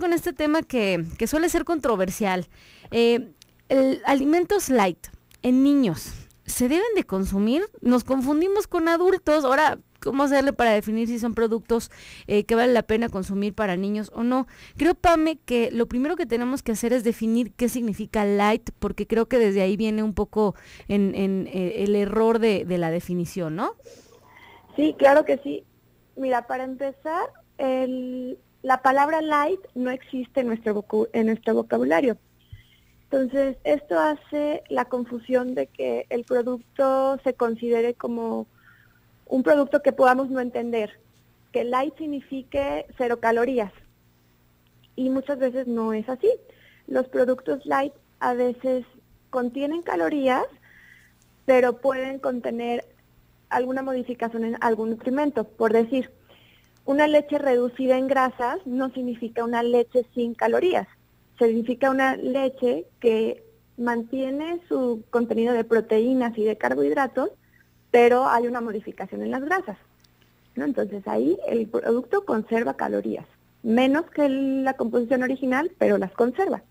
con este tema que suele ser controversial. Alimentos light en niños, ¿se deben de consumir? Nos confundimos con adultos. Ahora, ¿cómo hacerle para definir si son productos que vale la pena consumir para niños o no? Creo, Pame, que lo primero que tenemos que hacer es definir qué significa light, porque creo que desde ahí viene un poco el error de la definición, ¿no? Sí, claro que sí. Mira, para empezar, la palabra light no existe en nuestro vocabulario. Entonces, esto hace la confusión de que el producto se considere como un producto que podamos no entender, que light signifique 0 calorías. Y muchas veces no es así. Los productos light a veces contienen calorías, pero pueden contener alguna modificación en algún nutrimento. Por decir, una leche reducida en grasas no significa una leche sin calorías. Significa una leche que mantiene su contenido de proteínas y de carbohidratos, pero hay una modificación en las grasas, ¿no? Entonces ahí el producto conserva calorías, menos que la composición original, pero las conserva.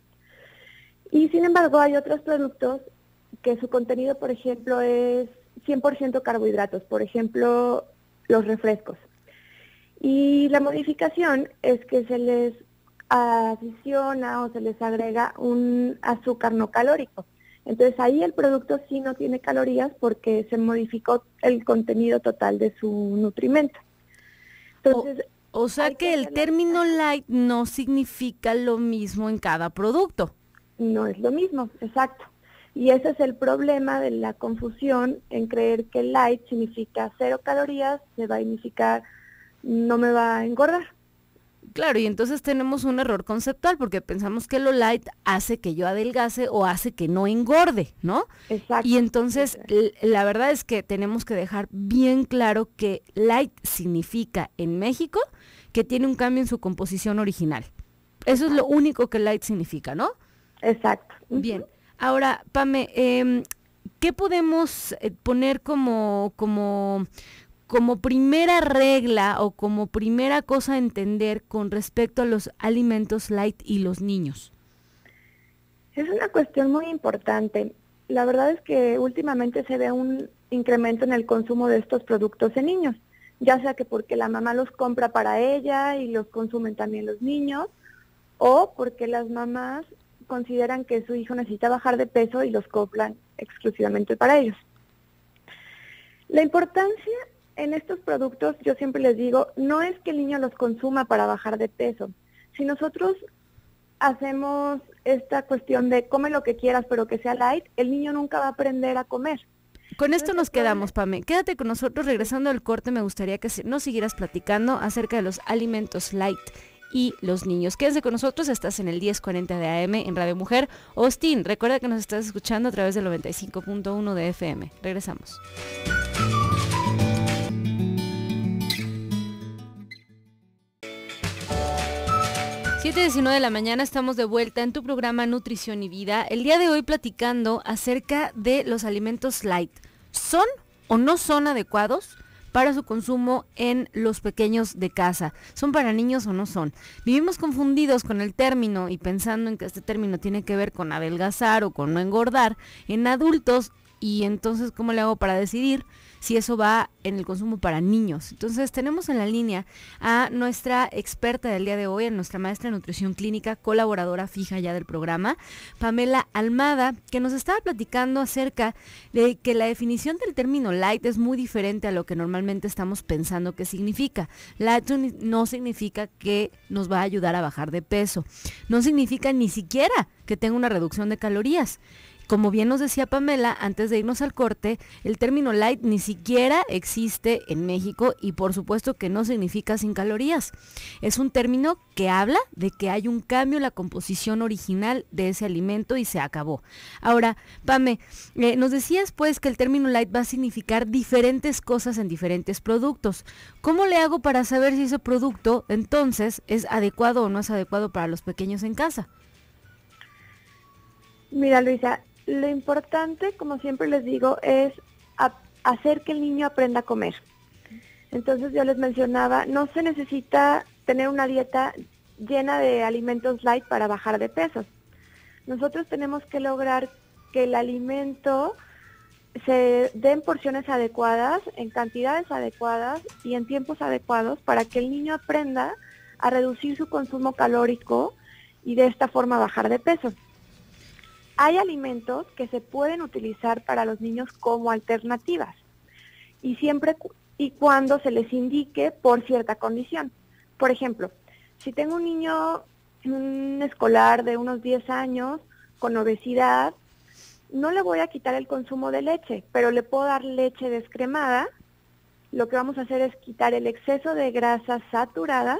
Y sin embargo hay otros productos que su contenido, por ejemplo, es 100% carbohidratos, por ejemplo, los refrescos. Y la modificación es que se les adiciona o se les agrega un azúcar no calórico. Entonces ahí el producto sí no tiene calorías porque se modificó el contenido total de su nutrimento. Entonces, o sea que el término light no significa lo mismo en cada producto. No es lo mismo, exacto. Y ese es el problema de la confusión en creer que light significa 0 calorías, se va a significar no me va a engordar. Claro, y entonces tenemos un error conceptual porque pensamos que lo light hace que yo adelgace o hace que no engorde, ¿no? Exacto. Y entonces la verdad es que tenemos que dejar bien claro que light significa en México que tiene un cambio en su composición original. Eso es lo único que light significa, ¿no? Exacto. Bien. Ahora, Pame, ¿qué podemos poner como primera regla o como primera cosa a entender con respecto a los alimentos light y los niños? Es una cuestión muy importante. La verdad es que últimamente se ve un incremento en el consumo de estos productos en niños, ya sea que porque la mamá los compra para ella y los consumen también los niños, o porque las mamás consideran que su hijo necesita bajar de peso y los compran exclusivamente para ellos. La importancia en estos productos, yo siempre les digo, no es que el niño los consuma para bajar de peso. Si nosotros hacemos esta cuestión de come lo que quieras pero que sea light, el niño nunca va a aprender a comer. Con esto nos quedamos, Pame. Quédate con nosotros. Regresando al corte, me gustaría que nos siguieras platicando acerca de los alimentos light y los niños. Quédense con nosotros, estás en el 1040 de AM en Radio Mujer. Austin, recuerda que nos estás escuchando a través del 95.1 de FM. Regresamos. 7:19 de la mañana, estamos de vuelta en tu programa Nutrición y Vida. El día de hoy platicando acerca de los alimentos light. ¿Son o no son adecuados para su consumo en los pequeños de casa? ¿Son para niños o no son? Vivimos confundidos con el término y pensando en que este término tiene que ver con adelgazar o con no engordar en adultos, y entonces ¿cómo le hago para decidir si eso va en el consumo para niños? Entonces tenemos en la línea a nuestra experta del día de hoy, a nuestra maestra de nutrición clínica, colaboradora fija ya del programa, Pamela Almada, que nos estaba platicando acerca de que la definición del término light es muy diferente a lo que normalmente estamos pensando que significa. Light no significa que nos va a ayudar a bajar de peso, no significa ni siquiera que tenga una reducción de calorías. Como bien nos decía Pamela, antes de irnos al corte, el término light ni siquiera existe en México y por supuesto que no significa sin calorías. Es un término que habla de que hay un cambio en la composición original de ese alimento y se acabó. Ahora, Pame, nos decías pues que el término light va a significar diferentes cosas en diferentes productos. ¿Cómo le hago para saber si ese producto entonces es adecuado o no es adecuado para los pequeños en casa? Mira, Luisa, lo importante, como siempre les digo, es hacer que el niño aprenda a comer. Entonces yo les mencionaba, no se necesita tener una dieta llena de alimentos light para bajar de peso. Nosotros tenemos que lograr que el alimento se den porciones adecuadas, en cantidades adecuadas y en tiempos adecuados para que el niño aprenda a reducir su consumo calórico y de esta forma bajar de peso. Hay alimentos que se pueden utilizar para los niños como alternativas y siempre y cuando se les indique por cierta condición. Por ejemplo, si tengo un niño, un escolar de unos 10 años con obesidad, no le voy a quitar el consumo de leche, pero le puedo dar leche descremada. Lo que vamos a hacer es quitar el exceso de grasa saturada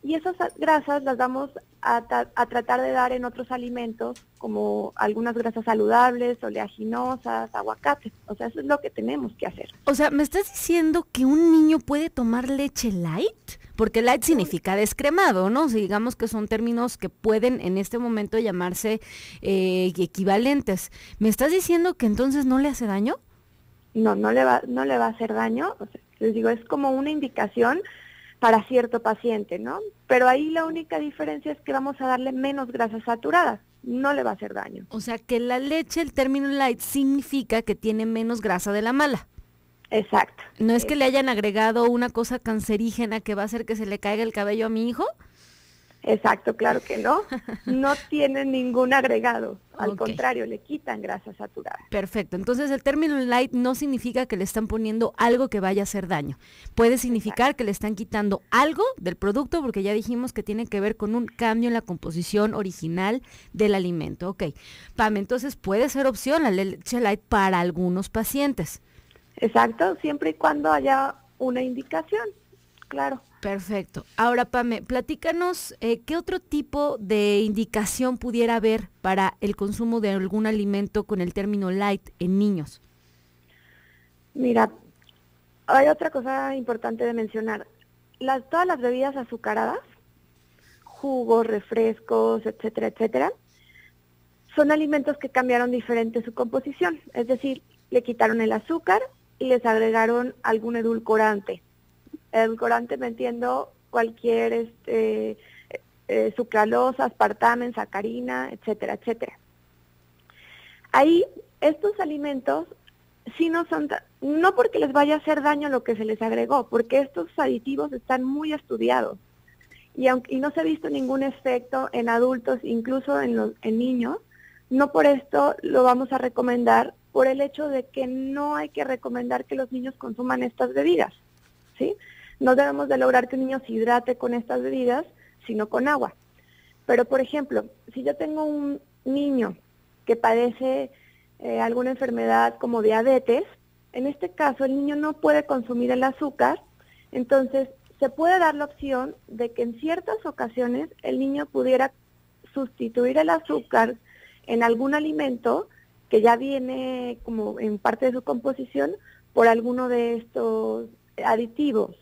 y esas grasas las vamos a tratar de dar en otros alimentos, como algunas grasas saludables, oleaginosas, aguacate. O sea, eso es lo que tenemos que hacer. O sea, ¿me estás diciendo que un niño puede tomar leche light? Porque light significa descremado, ¿no? Si digamos que son términos que pueden en este momento llamarse equivalentes. ¿Me estás diciendo que entonces no le hace daño? No le va a hacer daño. O sea, les digo, es como una indicación para cierto paciente, ¿no? Pero ahí la única diferencia es que vamos a darle menos grasas saturadas, no le va a hacer daño. O sea que la leche, el término light, significa que tiene menos grasa de la mala. Exacto. ¿No es que le hayan agregado una cosa cancerígena que va a hacer que se le caiga el cabello a mi hijo? Exacto, claro que no. No tiene ningún agregado. Al contrario, le quitan grasa saturada. Perfecto. Entonces el término light no significa que le están poniendo algo que vaya a hacer daño. Puede significar que le están quitando algo del producto, porque ya dijimos que tiene que ver con un cambio en la composición original del alimento. Ok. Pam, entonces puede ser opción la leche light para algunos pacientes. Exacto, siempre y cuando haya una indicación, claro. Perfecto. Ahora, Pame, platícanos, ¿qué otro tipo de indicación pudiera haber para el consumo de algún alimento con el término light en niños? Mira, hay otra cosa importante de mencionar. Todas las bebidas azucaradas, jugos, refrescos, etcétera, etcétera, son alimentos que cambiaron diferente su composición. Es decir, le quitaron el azúcar y les agregaron algún edulcorante. Edulcorante, me entiendo, cualquier sucralosa, aspartame, sacarina, etcétera, etcétera. Ahí, estos alimentos sí no son, no porque les vaya a hacer daño lo que se les agregó, porque estos aditivos están muy estudiados y no se ha visto ningún efecto en adultos, incluso en niños. No por esto lo vamos a recomendar, por el hecho de que no hay que recomendar que los niños consuman estas bebidas, ¿sí? No debemos de lograr que un niño se hidrate con estas bebidas, sino con agua. Pero, por ejemplo, si yo tengo un niño que padece alguna enfermedad como diabetes, en este caso el niño no puede consumir el azúcar, entonces se puede dar la opción de que en ciertas ocasiones el niño pudiera sustituir el azúcar en algún alimento que ya viene como en parte de su composición por alguno de estos aditivos.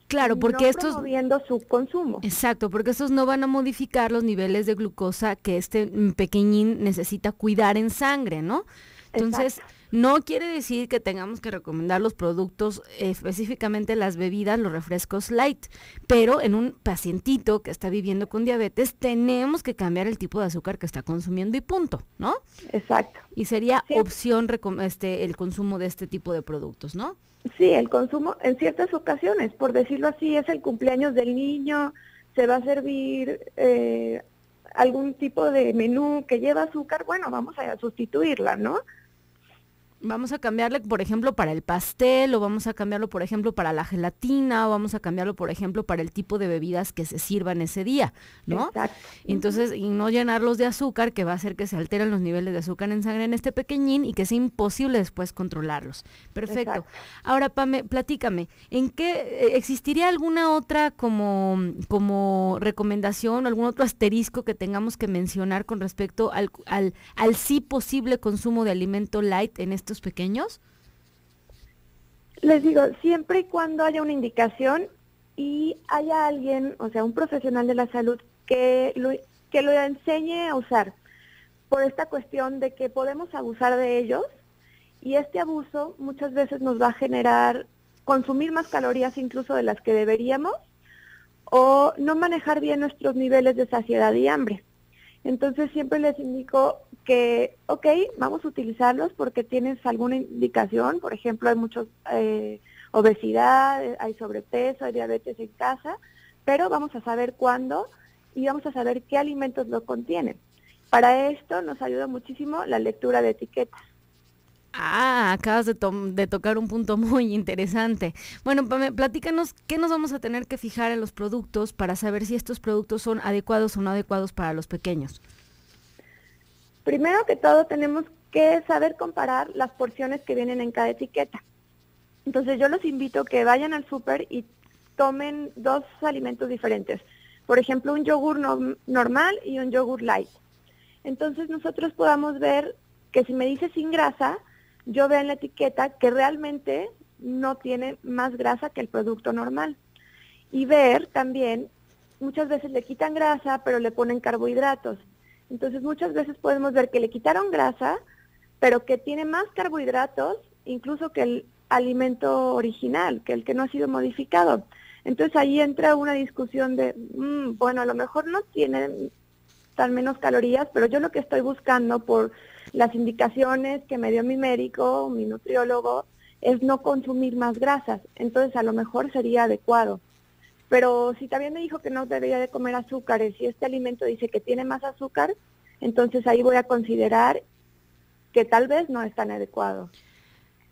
Claro, porque no promoviendo su consumo. Exacto, porque estos no van a modificar los niveles de glucosa que este pequeñín necesita cuidar en sangre, ¿no? Entonces, exacto. No quiere decir que tengamos que recomendar los productos, específicamente las bebidas, los refrescos light, pero en un pacientito que está viviendo con diabetes tenemos que cambiar el tipo de azúcar que está consumiendo y punto, ¿no? Exacto. Y sería opción el consumo de este tipo de productos, ¿no? Sí, el consumo en ciertas ocasiones, por decirlo así, es el cumpleaños del niño, se va a servir algún tipo de menú que lleva azúcar, bueno, vamos a sustituirla, ¿no? Vamos a cambiarle, por ejemplo, para el pastel, o vamos a cambiarlo, por ejemplo, para la gelatina, o vamos a cambiarlo, por ejemplo, para el tipo de bebidas que se sirvan ese día, ¿no? Exacto. Entonces, y no llenarlos de azúcar, que va a hacer que se alteren los niveles de azúcar en sangre en este pequeñín y que sea imposible después controlarlos. Perfecto. Exacto. Ahora, Pame, platícame, ¿en qué existiría alguna otra como recomendación, algún otro asterisco que tengamos que mencionar con respecto al sí posible consumo de alimento light en estos pequeños? Les digo, siempre y cuando haya una indicación y haya alguien, o sea, un profesional de la salud que lo enseñe a usar, por esta cuestión de que podemos abusar de ellos y este abuso muchas veces nos va a generar consumir más calorías incluso de las que deberíamos o no manejar bien nuestros niveles de saciedad y hambre. Entonces siempre les indico que, ok, vamos a utilizarlos porque tienes alguna indicación, por ejemplo, hay muchos obesidad, hay sobrepeso, hay diabetes en casa, pero vamos a saber cuándo y vamos a saber qué alimentos lo contienen. Para esto nos ayuda muchísimo la lectura de etiquetas. Ah, acabas de tocar un punto muy interesante. Bueno, Pame, platícanos qué nos vamos a tener que fijar en los productos para saber si estos productos son adecuados o no adecuados para los pequeños. Primero que todo tenemos que saber comparar las porciones que vienen en cada etiqueta. Entonces yo los invito a que vayan al súper y tomen dos alimentos diferentes. Por ejemplo, un yogur normal y un yogur light. Entonces nosotros podamos ver que si me dice sin grasa, yo veo en la etiqueta que realmente no tiene más grasa que el producto normal. Y ver también, muchas veces le quitan grasa, pero le ponen carbohidratos. Entonces muchas veces podemos ver que le quitaron grasa, pero que tiene más carbohidratos, incluso que el alimento original, que el que no ha sido modificado. Entonces ahí entra una discusión de, bueno, a lo mejor no tiene tan menos calorías, pero yo lo que estoy buscando por las indicaciones que me dio mi médico, mi nutriólogo, es no consumir más grasas. Entonces a lo mejor sería adecuado. Pero si también me dijo que no debería de comer azúcares y este alimento dice que tiene más azúcar, entonces ahí voy a considerar que tal vez no es tan adecuado.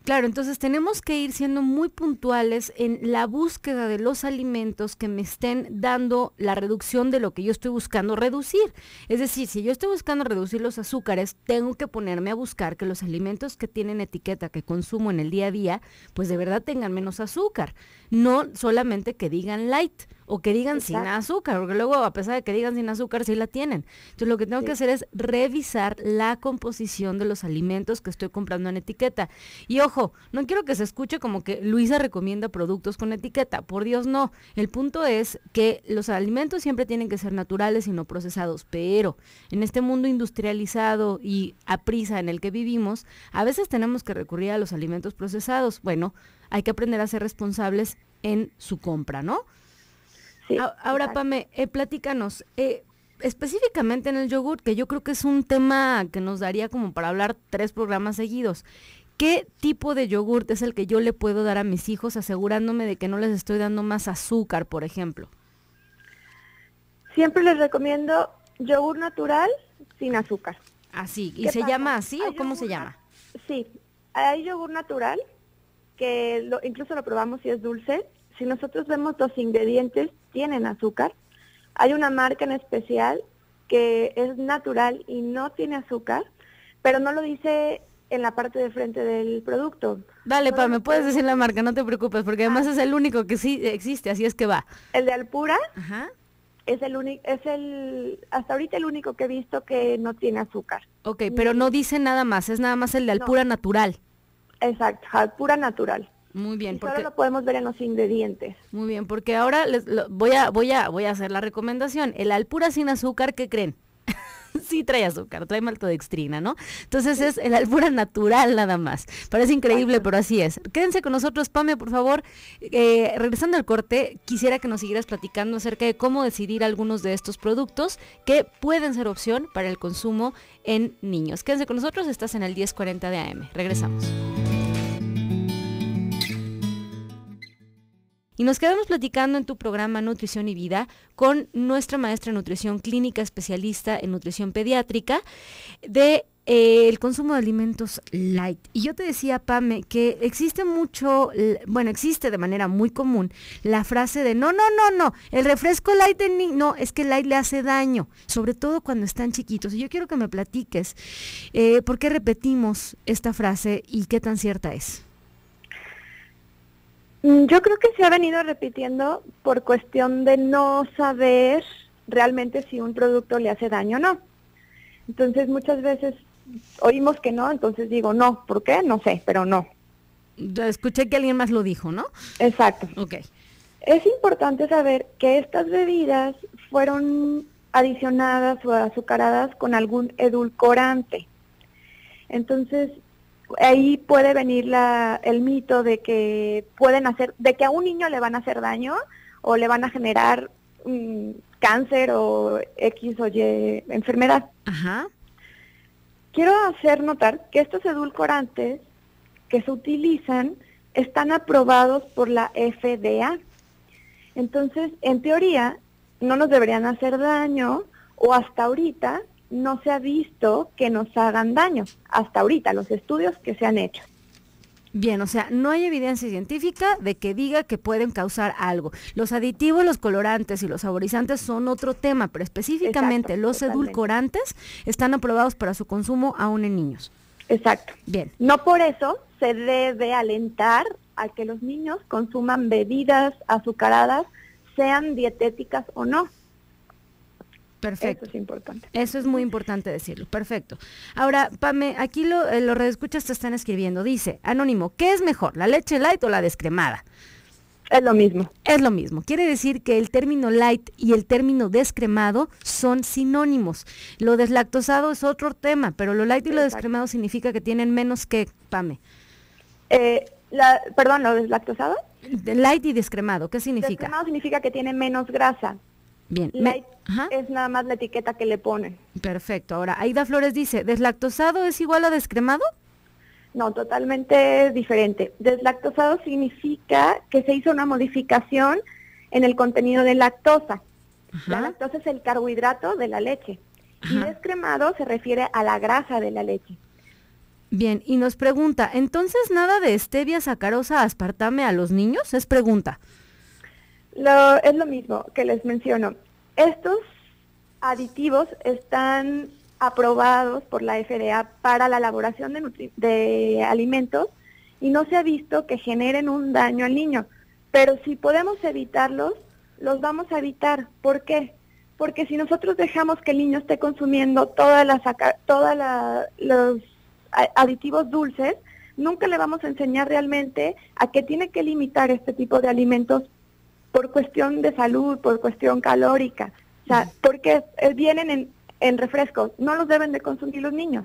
Claro, entonces tenemos que ir siendo muy puntuales en la búsqueda de los alimentos que me estén dando la reducción de lo que yo estoy buscando reducir. Es decir, si yo estoy buscando reducir los azúcares, tengo que ponerme a buscar que los alimentos que tienen etiqueta que consumo en el día a día, pues de verdad tengan menos azúcar. No solamente que digan light o que digan sin azúcar, porque luego a pesar de que digan sin azúcar, sí la tienen. Entonces lo que tengo que hacer es revisar la composición de los alimentos que estoy comprando en etiqueta. Y ojo, no quiero que se escuche como que Luisa recomienda productos con etiqueta, por Dios no. El punto es que los alimentos siempre tienen que ser naturales y no procesados, pero en este mundo industrializado y aprisa en el que vivimos, a veces tenemos que recurrir a los alimentos procesados. Bueno, hay que aprender a ser responsables en su compra, ¿no? Sí, ahora, exacto. Pame, platícanos, específicamente en el yogur, que yo creo que es un tema que nos daría como para hablar 3 programas seguidos. ¿Qué tipo de yogur es el que yo le puedo dar a mis hijos asegurándome de que no les estoy dando más azúcar, por ejemplo? Siempre les recomiendo yogur natural sin azúcar. Así, ¿y ¿Qué se pasa? llama así o Hay cómo se yogur llama? Sí, hay yogur natural que incluso lo probamos si es dulce. Si nosotros vemos los ingredientes, tienen azúcar. Hay una marca en especial que es natural y no tiene azúcar, pero no lo dice en la parte de frente del producto. Dale, Solo Pame, lo puedes decir podemos- la marca, no te preocupes, porque además es el único que sí existe, así es que va. El de Alpura Ajá. es hasta ahorita el único que he visto que no tiene azúcar. Ok, pero no dice nada más, es nada más el de No, Alpura natural. exacto, Alpura natural. Muy bien, Y solo porque lo podemos ver en los ingredientes. muy bien, porque ahora voy a hacer la recomendación. El Alpura sin azúcar, ¿qué creen? Sí trae azúcar, trae maltodextrina, ¿no? Entonces es el Alpura natural nada más. Parece increíble, Exacto. pero así es. Quédense con nosotros, Pame, por favor. Regresando al corte, quisiera que nos siguieras platicando acerca de cómo decidir algunos de estos productos que pueden ser opción para el consumo en niños. Quédense con nosotros, estás en el 1040 de AM. Regresamos. Y nos quedamos platicando en tu programa Nutrición y Vida con nuestra maestra de nutrición clínica especialista en nutrición pediátrica de el consumo de alimentos light. Y yo te decía, Pame, que existe existe de manera muy común la frase de no, el refresco light no, es que el light le hace daño, sobre todo cuando están chiquitos. Y yo quiero que me platiques por qué repetimos esta frase y qué tan cierta es. Yo creo que se ha venido repitiendo por cuestión de no saber realmente si un producto le hace daño o no. Entonces muchas veces oímos que no, entonces digo no, ¿por qué? No sé, pero no. Escuché que alguien más lo dijo, ¿no? Exacto. Ok. Es importante saber que estas bebidas fueron adicionadas o azucaradas con algún edulcorante. Entonces, ahí puede venir el mito de que de que a un niño le van a hacer daño o le van a generar cáncer o X o Y enfermedad. Ajá. Quiero hacer notar que estos edulcorantes que se utilizan están aprobados por la FDA. Entonces, en teoría, no nos deberían hacer daño, o hasta ahorita no se ha visto que nos hagan daño. Hasta ahorita, los estudios que se han hecho. Bien, o sea, no hay evidencia científica de que diga que pueden causar algo. Los aditivos, los colorantes y los saborizantes son otro tema, pero específicamente Exacto, los totalmente. edulcorantes están aprobados para su consumo aún en niños. Exacto. Bien. No por eso se debe alentar a que los niños consuman bebidas azucaradas, sean dietéticas o no. Perfecto. Eso es importante. Eso es muy importante decirlo. Perfecto. Ahora, Pame, aquí los redescuchas te están escribiendo. Dice, Anónimo, ¿qué es mejor, la leche light o la descremada? Es lo mismo. Es lo mismo. Quiere decir que el término light y el término descremado son sinónimos. Lo deslactosado es otro tema, pero lo light y lo Exacto. descremado significa que tienen menos que, Pame. Perdón, ¿lo deslactosado? De light y descremado, ¿qué significa? Descremado significa que tiene menos grasa. Bien. Light Ajá. es nada más la etiqueta que le ponen. Perfecto. Ahora, Aida Flores dice, ¿deslactosado es igual a descremado? No, totalmente diferente. Deslactosado significa que se hizo una modificación en el contenido de lactosa. La Ajá. lactosa es el carbohidrato de la leche. Y Ajá. descremado se refiere a la grasa de la leche. Bien, y nos pregunta, ¿entonces nada de stevia, sacarosa, aspartame a los niños? Es pregunta. Es lo mismo que les menciono. Estos aditivos están aprobados por la FDA para la elaboración de alimentos y no se ha visto que generen un daño al niño. Pero si podemos evitarlos, los vamos a evitar. ¿Por qué? Porque si nosotros dejamos que el niño esté consumiendo los aditivos dulces, nunca le vamos a enseñar realmente a que tiene que limitar este tipo de alimentos por cuestión de salud, por cuestión calórica. O sea, porque vienen en refrescos, no los deben de consumir los niños.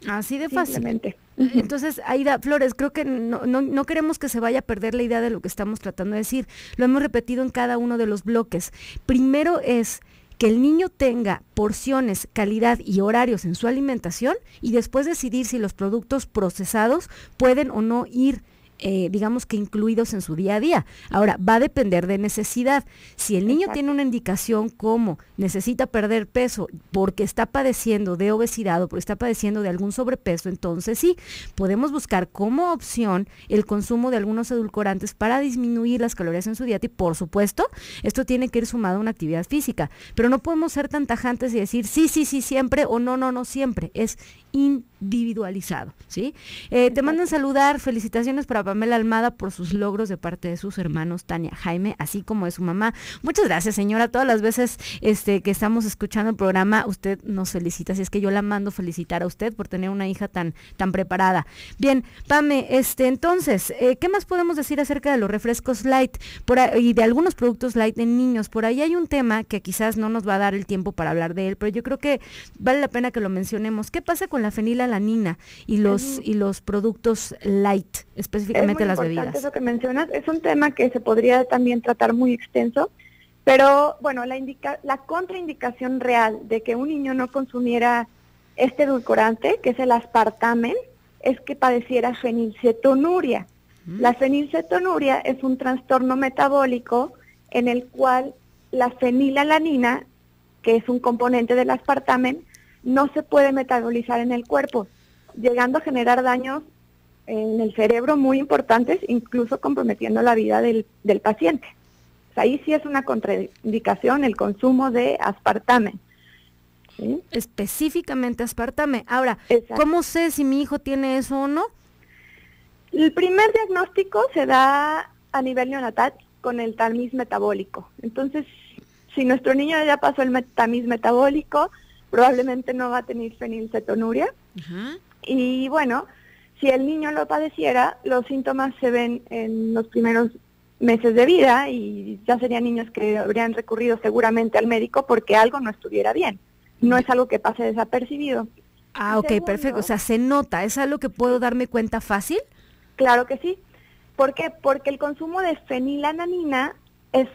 Así de fácil. Simplemente. Entonces, Aida Flores, creo que no queremos que se vaya a perder la idea de lo que estamos tratando de decir. Lo hemos repetido en cada uno de los bloques. Primero es que el niño tenga porciones, calidad y horarios en su alimentación y después decidir si los productos procesados pueden o no ir digamos que incluidos en su día a día. Ahora, va a depender de necesidad. Si el niño Exacto. tiene una indicación como necesita perder peso porque está padeciendo de obesidad o porque está padeciendo de algún sobrepeso, entonces sí, podemos buscar como opción el consumo de algunos edulcorantes para disminuir las calorías en su dieta y, por supuesto, esto tiene que ir sumado a una actividad física. Pero no podemos ser tan tajantes y decir sí siempre o no siempre. Es individualizado, ¿sí? Te mandan saludar, felicitaciones para Pamela Almada por sus logros de parte de sus hermanos Tania, Jaime, así como de su mamá. Muchas gracias, señora. Todas las veces que estamos escuchando el programa, usted nos felicita, así es que yo la mando felicitar a usted por tener una hija tan preparada. Bien, Pame, entonces, ¿qué más podemos decir acerca de los refrescos light y de algunos productos light en niños? Por ahí hay un tema que quizás no nos va a dar el tiempo para hablar de él, pero yo creo que vale la pena que lo mencionemos. ¿Qué pasa con la fenilalanina y los productos light, específicamente las bebidas? Eso que mencionas es un tema que se podría también tratar muy extenso, pero bueno, la contraindicación real de que un niño no consumiera este edulcorante, que es el aspartame, es que padeciera fenilcetonuria. La fenilcetonuria es un trastorno metabólico en el cual la fenilalanina, que es un componente del aspartame, no se puede metabolizar en el cuerpo, llegando a generar daños en el cerebro muy importantes, incluso comprometiendo la vida del paciente. O sea, ahí sí es una contraindicación el consumo de aspartame. ¿Sí? Específicamente aspartame. Ahora, Exacto. ¿cómo sé si mi hijo tiene eso o no? El primer diagnóstico se da a nivel neonatal con el tamiz metabólico. Entonces, si nuestro niño ya pasó el tamiz metabólico, probablemente no va a tener fenilcetonuria. Ajá. Y bueno, si el niño lo padeciera, los síntomas se ven en los primeros meses de vida y ya serían niños que habrían recurrido seguramente al médico porque algo no estuviera bien. No es algo que pase desapercibido. Ah, ok, perfecto. O sea, se nota. ¿Es algo que puedo darme cuenta fácil? Claro que sí. ¿Por qué? Porque el consumo de fenilalanina es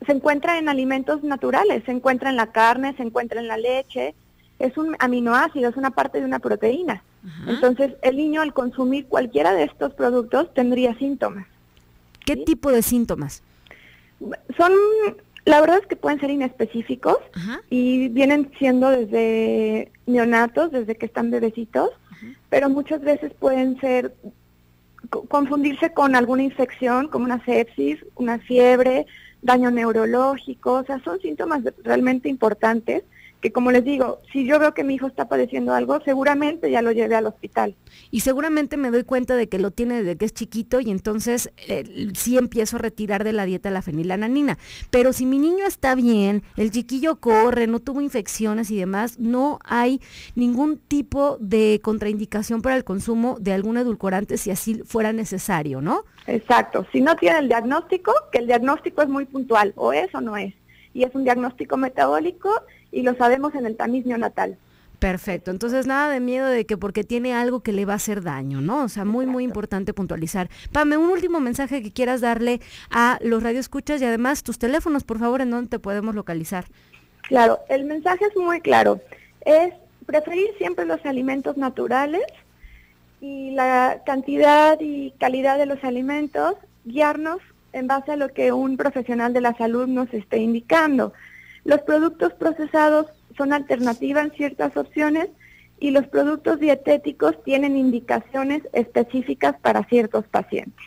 se encuentra en alimentos naturales, se encuentra en la carne, se encuentra en la leche, es un aminoácido, es una parte de una proteína. Ajá. Entonces, el niño al consumir cualquiera de estos productos tendría síntomas. ¿Qué tipo de síntomas? La verdad es que pueden ser inespecíficos. Ajá. Y vienen siendo desde neonatos, desde que están bebecitos, ajá, pero muchas veces pueden ser, confundirse con alguna infección, como una sepsis, una fiebre, daño neurológico, o sea, son síntomas realmente importantes que, como les digo, si yo veo que mi hijo está padeciendo algo, seguramente ya lo llevé al hospital. Y seguramente me doy cuenta de que lo tiene desde que es chiquito y entonces sí empiezo a retirar de la dieta la fenilalanina. Pero si mi niño está bien, el chiquillo corre, no tuvo infecciones y demás, no hay ningún tipo de contraindicación para el consumo de algún edulcorante si así fuera necesario, ¿no? Exacto. Si no tiene el diagnóstico, que el diagnóstico es muy puntual, o es o no es. Y es un diagnóstico metabólico y lo sabemos en el tamiz neonatal. Perfecto, entonces nada de miedo de que porque tiene algo que le va a hacer daño, ¿no? O sea, muy, muy importante puntualizar. Pame, un último mensaje que quieras darle a los radioescuchas y además tus teléfonos, por favor, ¿en dónde te podemos localizar? Claro, el mensaje es muy claro, es preferir siempre los alimentos naturales y la cantidad y calidad de los alimentos, guiarnos en base a lo que un profesional de la salud nos esté indicando. Los productos procesados son alternativa en ciertas opciones y los productos dietéticos tienen indicaciones específicas para ciertos pacientes.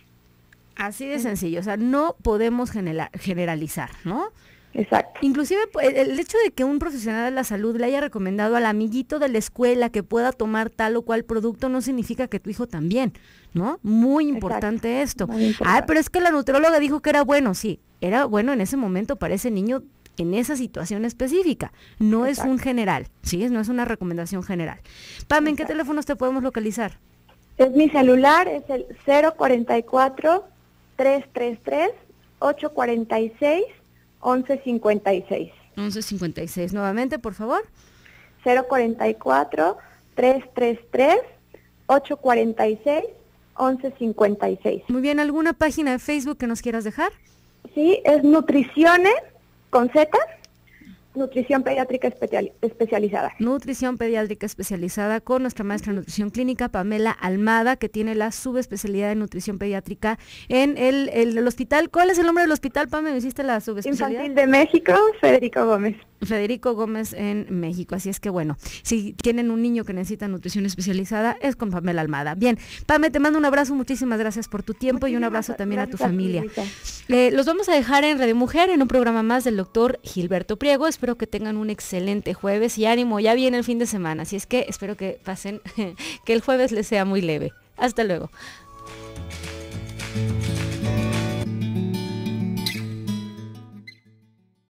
Así de sencillo, o sea, no podemos generalizar, ¿no? Exacto. Inclusive el hecho de que un profesional de la salud le haya recomendado al amiguito de la escuela que pueda tomar tal o cual producto no significa que tu hijo también, ¿no? Muy importante. Exacto. Esto. Muy importante. Pero es que la nutrióloga dijo que era bueno, sí, era bueno en ese momento para ese niño en esa situación específica, no Exacto. Es un general, ¿sí? No es una recomendación general. Pam, ¿en qué teléfonos te podemos localizar? Es mi celular, es el 044-333-846 1156. 1156, nuevamente, por favor. 044-333-846 1156. Muy bien, ¿alguna página de Facebook que nos quieras dejar? Sí, es Nutriciones con Z, Nutrición Pediátrica Especializada. Nutrición Pediátrica Especializada con nuestra maestra de nutrición clínica, Pamela Almada, que tiene la subespecialidad de nutrición pediátrica en el hospital. ¿Cuál es el nombre del hospital, Pam? ¿Me hiciste la subespecialidad? Infantil de México, Federico Gómez. Federico Gómez en México, así es que bueno, si tienen un niño que necesita nutrición especializada, es con Pamela Almada. Bien, Pame, te mando un abrazo, muchísimas gracias por tu tiempo y un abrazo también a tu familia. Los vamos a dejar en Radio Mujer, en un programa más del doctor Gilberto Priego. Espero que tengan un excelente jueves y ánimo, ya viene el fin de semana, así es que espero que pasen, que el jueves les sea muy leve. Hasta luego.